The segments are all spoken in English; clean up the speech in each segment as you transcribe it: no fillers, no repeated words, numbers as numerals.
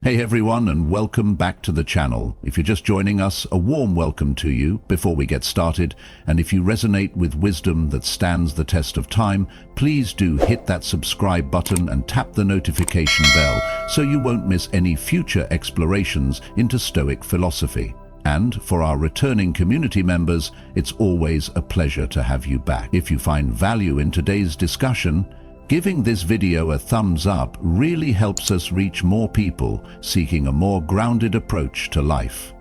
Hey everyone, and welcome back to the channel. If you're just joining us, a warm welcome to you before we get started. And if you resonate with wisdom that stands the test of time, please do hit that subscribe button and tap the notification bell so you won't miss any future explorations into Stoic philosophy. And for our returning community members, it's always a pleasure to have you back. If you find value in today's discussion, giving this video a thumbs up really helps us reach more people seeking a more grounded approach to life.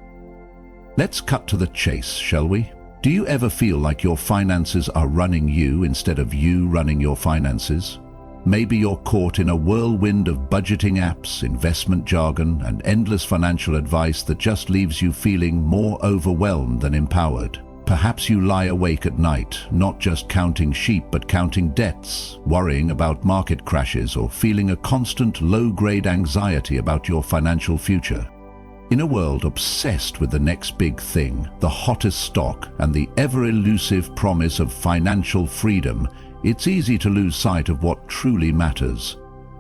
Let's cut to the chase, shall we? Do you ever feel like your finances are running you instead of you running your finances? Maybe you're caught in a whirlwind of budgeting apps, investment jargon, and endless financial advice that just leaves you feeling more overwhelmed than empowered. Perhaps you lie awake at night, not just counting sheep but counting debts, worrying about market crashes, or feeling a constant low-grade anxiety about your financial future. In a world obsessed with the next big thing, the hottest stock, and the ever-elusive promise of financial freedom, it's easy to lose sight of what truly matters.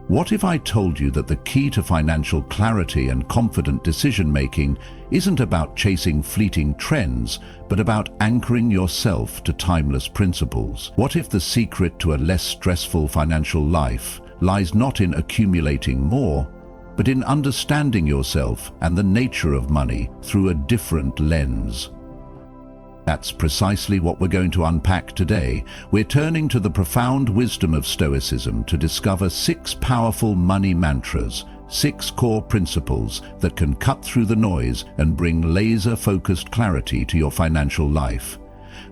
What if I told you that the key to financial clarity and confident decision-making isn't about chasing fleeting trends, but about anchoring yourself to timeless principles? What if the secret to a less stressful financial life lies not in accumulating more, but in understanding yourself and the nature of money through a different lens? That's precisely what we're going to unpack today. We're turning to the profound wisdom of Stoicism to discover 6 powerful money mantras, 6 core principles that can cut through the noise and bring laser-focused clarity to your financial life.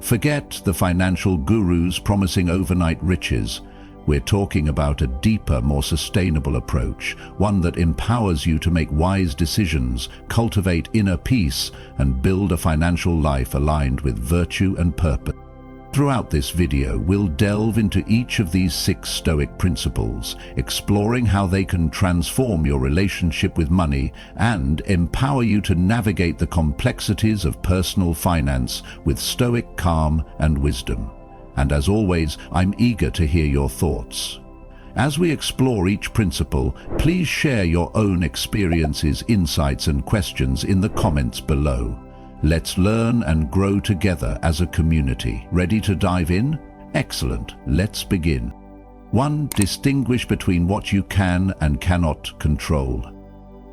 Forget the financial gurus promising overnight riches. We're talking about a deeper, more sustainable approach, one that empowers you to make wise decisions, cultivate inner peace, and build a financial life aligned with virtue and purpose. Throughout this video, we'll delve into each of these 6 Stoic principles, exploring how they can transform your relationship with money and empower you to navigate the complexities of personal finance with Stoic calm and wisdom. And as always, I'm eager to hear your thoughts. As we explore each principle, please share your own experiences, insights, and questions in the comments below. Let's learn and grow together as a community. Ready to dive in? Excellent. Let's begin. 1. Distinguish between what you can and cannot control.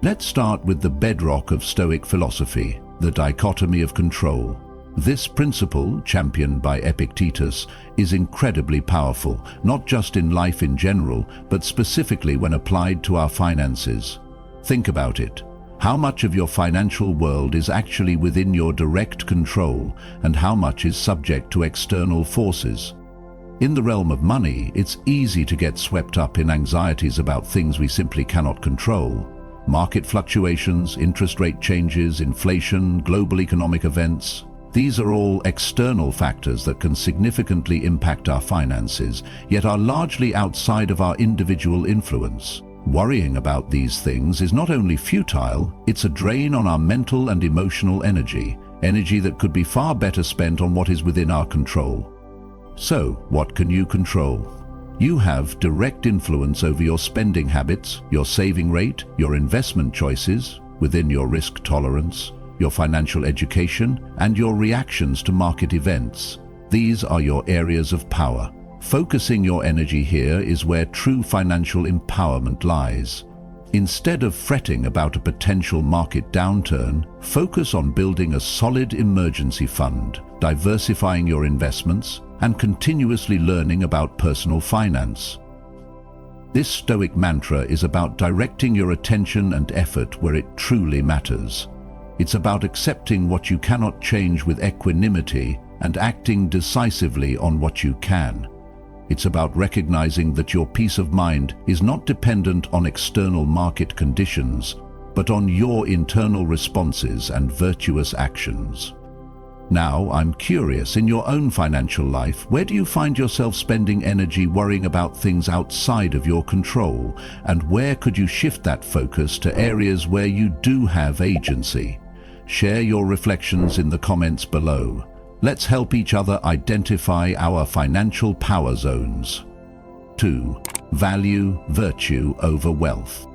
Let's start with the bedrock of Stoic philosophy, the dichotomy of control. This principle, championed by Epictetus, is incredibly powerful, not just in life in general, but specifically when applied to our finances. Think about it. How much of your financial world is actually within your direct control, and how much is subject to external forces? In the realm of money, it's easy to get swept up in anxieties about things we simply cannot control. Market fluctuations, interest rate changes, inflation, global economic events. These are all external factors that can significantly impact our finances, yet are largely outside of our individual influence. Worrying about these things is not only futile, it's a drain on our mental and emotional energy that could be far better spent on what is within our control. So, what can you control? You have direct influence over your spending habits, your saving rate, your investment choices, within your risk tolerance, your financial education, and your reactions to market events. These are your areas of power. Focusing your energy here is where true financial empowerment lies. Instead of fretting about a potential market downturn, focus on building a solid emergency fund, diversifying your investments, and continuously learning about personal finance. This Stoic mantra is about directing your attention and effort where it truly matters. It's about accepting what you cannot change with equanimity and acting decisively on what you can. It's about recognizing that your peace of mind is not dependent on external market conditions, but on your internal responses and virtuous actions. Now, I'm curious, in your own financial life, where do you find yourself spending energy worrying about things outside of your control? And where could you shift that focus to areas where you do have agency? Share your reflections in the comments below. Let's help each other identify our financial power zones. 2. Value virtue over wealth.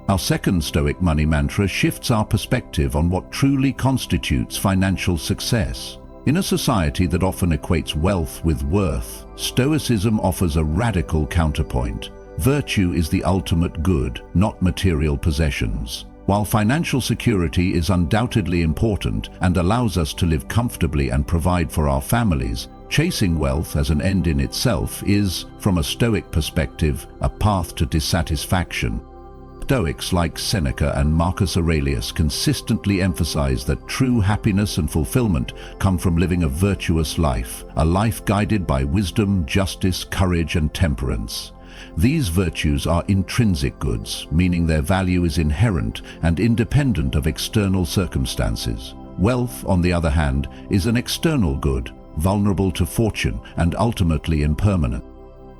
Our second Stoic money mantra shifts our perspective on what truly constitutes financial success. In a society that often equates wealth with worth, Stoicism offers a radical counterpoint. Virtue is the ultimate good, not material possessions. While financial security is undoubtedly important and allows us to live comfortably and provide for our families, chasing wealth as an end in itself is, from a Stoic perspective, a path to dissatisfaction. Stoics like Seneca and Marcus Aurelius consistently emphasize that true happiness and fulfillment come from living a virtuous life, a life guided by wisdom, justice, courage, and temperance. These virtues are intrinsic goods, meaning their value is inherent and independent of external circumstances. Wealth, on the other hand, is an external good, vulnerable to fortune and ultimately impermanent.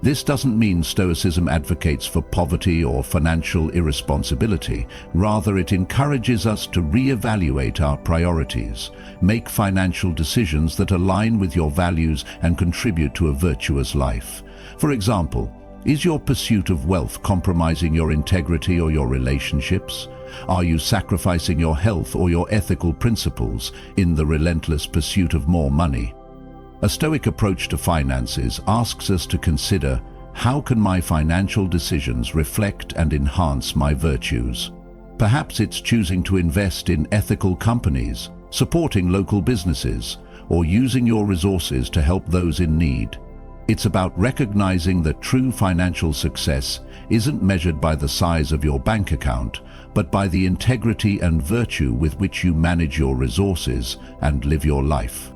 This doesn't mean Stoicism advocates for poverty or financial irresponsibility. Rather, it encourages us to reevaluate our priorities, make financial decisions that align with your values and contribute to a virtuous life. For example, is your pursuit of wealth compromising your integrity or your relationships? Are you sacrificing your health or your ethical principles in the relentless pursuit of more money? A Stoic approach to finances asks us to consider, how can my financial decisions reflect and enhance my virtues? Perhaps it's choosing to invest in ethical companies, supporting local businesses, or using your resources to help those in need. It's about recognizing that true financial success isn't measured by the size of your bank account, but by the integrity and virtue with which you manage your resources and live your life.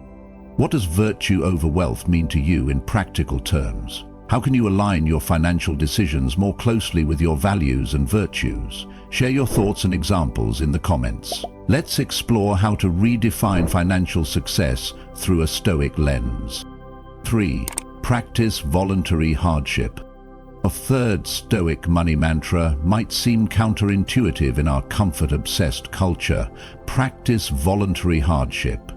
What does virtue over wealth mean to you in practical terms? How can you align your financial decisions more closely with your values and virtues? Share your thoughts and examples in the comments. Let's explore how to redefine financial success through a Stoic lens. 3. Practice voluntary hardship. A third Stoic money mantra might seem counterintuitive in our comfort-obsessed culture. Practice voluntary hardship.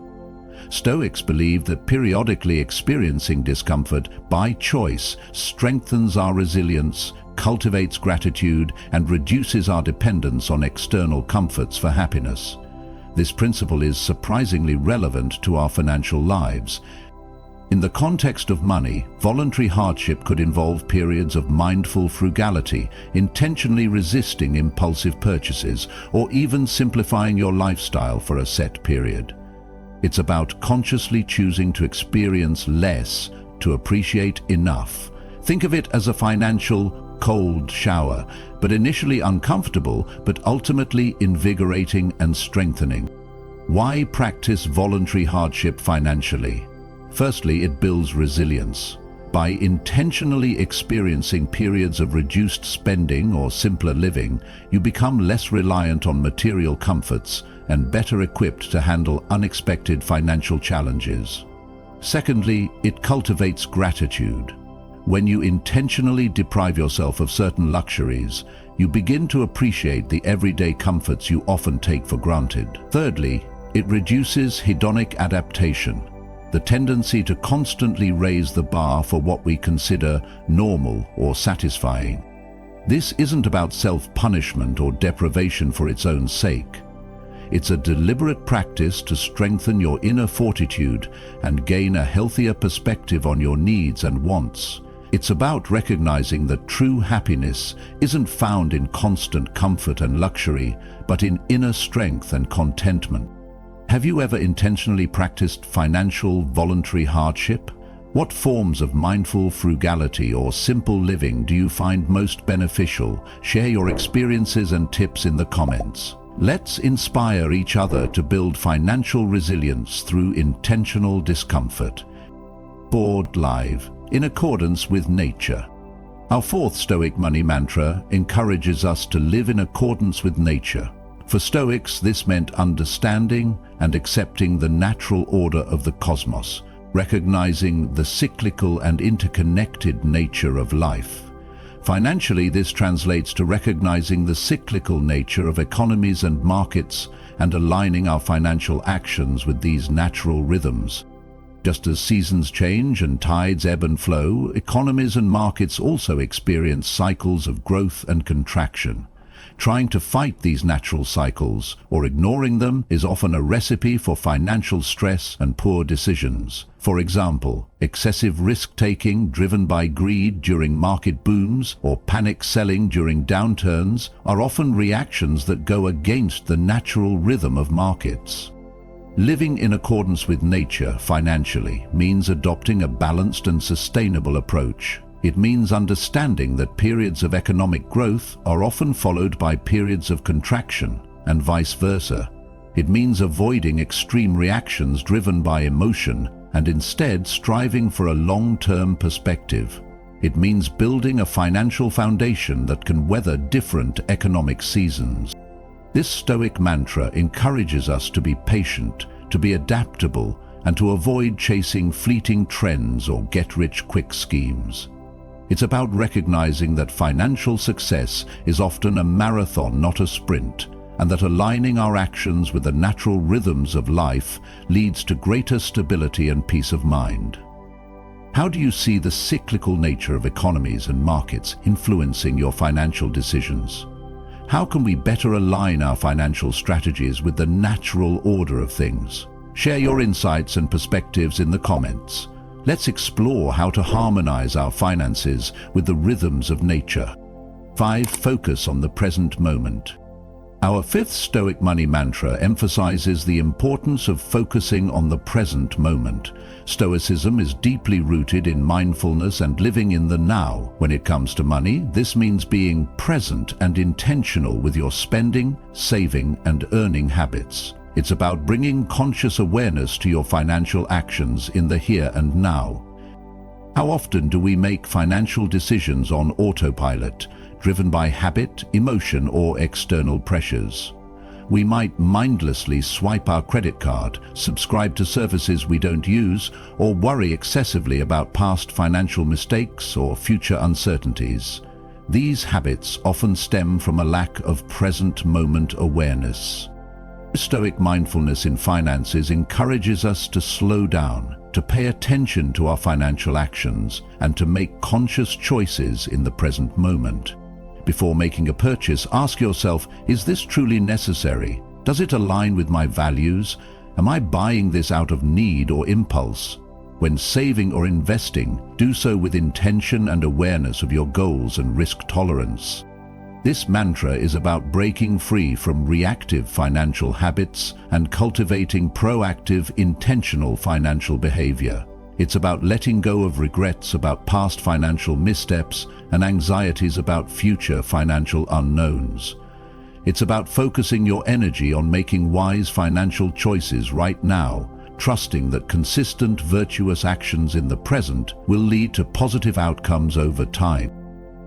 Stoics believe that periodically experiencing discomfort by choice strengthens our resilience, cultivates gratitude, and reduces our dependence on external comforts for happiness. This principle is surprisingly relevant to our financial lives. In the context of money, voluntary hardship could involve periods of mindful frugality, intentionally resisting impulsive purchases, or even simplifying your lifestyle for a set period. It's about consciously choosing to experience less to appreciate enough. Think of it as a financial cold shower, but initially uncomfortable, but ultimately invigorating and strengthening. Why practice voluntary hardship financially? Firstly, it builds resilience. By intentionally experiencing periods of reduced spending or simpler living, you become less reliant on material comforts and better equipped to handle unexpected financial challenges. Secondly, it cultivates gratitude. When you intentionally deprive yourself of certain luxuries, you begin to appreciate the everyday comforts you often take for granted. Thirdly, it reduces hedonic adaptation, the tendency to constantly raise the bar for what we consider normal or satisfying. This isn't about self-punishment or deprivation for its own sake. It's a deliberate practice to strengthen your inner fortitude and gain a healthier perspective on your needs and wants. It's about recognizing that true happiness isn't found in constant comfort and luxury, but in inner strength and contentment. Have you ever intentionally practiced financial voluntary hardship? What forms of mindful frugality or simple living do you find most beneficial? Share your experiences and tips in the comments. Let's inspire each other to build financial resilience through intentional discomfort. Board Live, in accordance with nature. Our fourth Stoic money mantra encourages us to live in accordance with nature. For Stoics, this meant understanding and accepting the natural order of the cosmos, recognizing the cyclical and interconnected nature of life. Financially, this translates to recognizing the cyclical nature of economies and markets and aligning our financial actions with these natural rhythms. Just as seasons change and tides ebb and flow, economies and markets also experience cycles of growth and contraction. Trying to fight these natural cycles or ignoring them is often a recipe for financial stress and poor decisions. For example, excessive risk-taking driven by greed during market booms or panic selling during downturns are often reactions that go against the natural rhythm of markets. Living in accordance with nature financially means adopting a balanced and sustainable approach. It means understanding that periods of economic growth are often followed by periods of contraction, and vice versa. It means avoiding extreme reactions driven by emotion and instead striving for a long-term perspective. It means building a financial foundation that can weather different economic seasons. This Stoic mantra encourages us to be patient, to be adaptable, and to avoid chasing fleeting trends or get-rich-quick schemes. It's about recognizing that financial success is often a marathon, not a sprint, and that aligning our actions with the natural rhythms of life leads to greater stability and peace of mind. How do you see the cyclical nature of economies and markets influencing your financial decisions? How can we better align our financial strategies with the natural order of things? Share your insights and perspectives in the comments. Let's explore how to harmonize our finances with the rhythms of nature. 5. Focus on the present moment. Our fifth Stoic money mantra emphasizes the importance of focusing on the present moment. Stoicism is deeply rooted in mindfulness and living in the now. When it comes to money, this means being present and intentional with your spending, saving, and earning habits. It's about bringing conscious awareness to your financial actions in the here and now. How often do we make financial decisions on autopilot, driven by habit, emotion, or external pressures? We might mindlessly swipe our credit card, subscribe to services we don't use, or worry excessively about past financial mistakes or future uncertainties. These habits often stem from a lack of present moment awareness. Stoic mindfulness in finances encourages us to slow down, to pay attention to our financial actions, and to make conscious choices in the present moment. Before making a purchase, ask yourself, is this truly necessary? Does it align with my values? Am I buying this out of need or impulse? When saving or investing, do so with intention and awareness of your goals and risk tolerance. This mantra is about breaking free from reactive financial habits and cultivating proactive, intentional financial behavior. It's about letting go of regrets about past financial missteps and anxieties about future financial unknowns. It's about focusing your energy on making wise financial choices right now, trusting that consistent, virtuous actions in the present will lead to positive outcomes over time.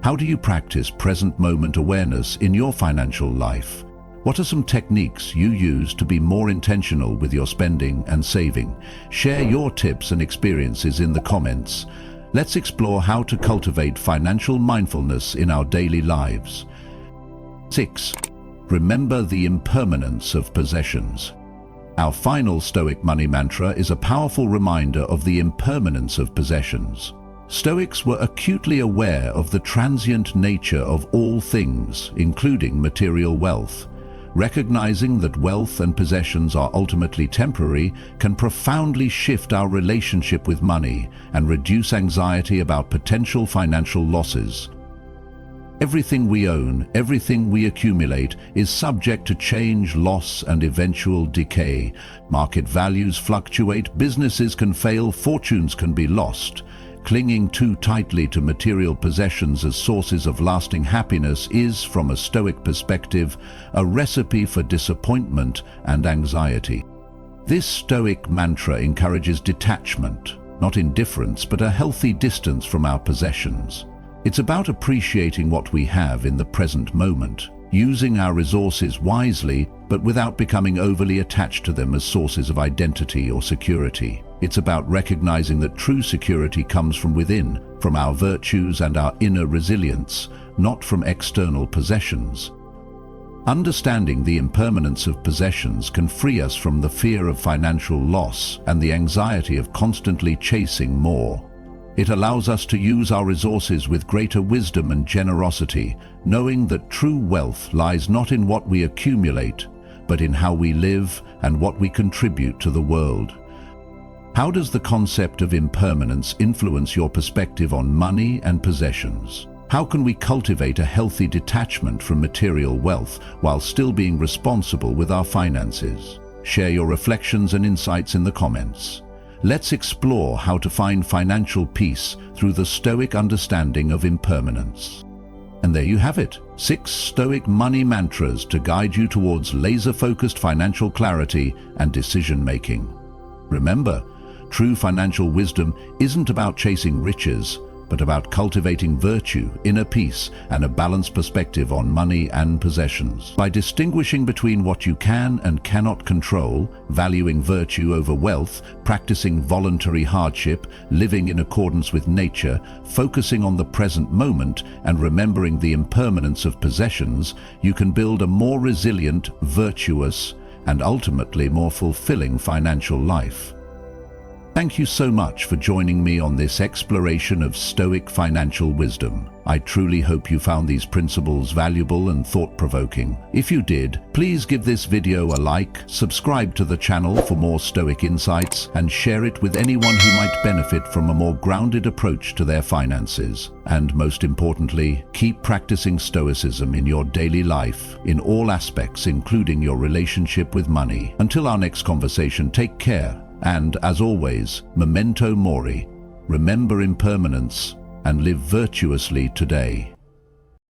How do you practice present moment awareness in your financial life? What are some techniques you use to be more intentional with your spending and saving? Share your tips and experiences in the comments. Let's explore how to cultivate financial mindfulness in our daily lives. 6. Remember the impermanence of possessions. Our final Stoic money mantra is a powerful reminder of the impermanence of possessions. Stoics were acutely aware of the transient nature of all things, including material wealth. Recognizing that wealth and possessions are ultimately temporary can profoundly shift our relationship with money and reduce anxiety about potential financial losses. Everything we own, everything we accumulate, is subject to change, loss, and eventual decay. Market values fluctuate, businesses can fail, fortunes can be lost. Clinging too tightly to material possessions as sources of lasting happiness is, from a Stoic perspective, a recipe for disappointment and anxiety. This Stoic mantra encourages detachment, not indifference, but a healthy distance from our possessions. It's about appreciating what we have in the present moment, using our resources wisely, but without becoming overly attached to them as sources of identity or security. It's about recognizing that true security comes from within, from our virtues and our inner resilience, not from external possessions. Understanding the impermanence of possessions can free us from the fear of financial loss and the anxiety of constantly chasing more. It allows us to use our resources with greater wisdom and generosity, knowing that true wealth lies not in what we accumulate, but in how we live and what we contribute to the world. How does the concept of impermanence influence your perspective on money and possessions? How can we cultivate a healthy detachment from material wealth while still being responsible with our finances? Share your reflections and insights in the comments. Let's explore how to find financial peace through the Stoic understanding of impermanence. And there you have it, 6 Stoic money mantras to guide you towards laser-focused financial clarity and decision-making. Remember, true financial wisdom isn't about chasing riches, but about cultivating virtue, inner peace, and a balanced perspective on money and possessions. By distinguishing between what you can and cannot control, valuing virtue over wealth, practicing voluntary hardship, living in accordance with nature, focusing on the present moment, and remembering the impermanence of possessions, you can build a more resilient, virtuous, and ultimately more fulfilling financial life. Thank you so much for joining me on this exploration of Stoic financial wisdom. I truly hope you found these principles valuable and thought-provoking. If you did, please give this video a like, subscribe to the channel for more Stoic insights, and share it with anyone who might benefit from a more grounded approach to their finances. And most importantly, keep practicing Stoicism in your daily life, in all aspects, including your relationship with money. Until our next conversation, take care. And, as always, memento mori, remember impermanence and live virtuously today.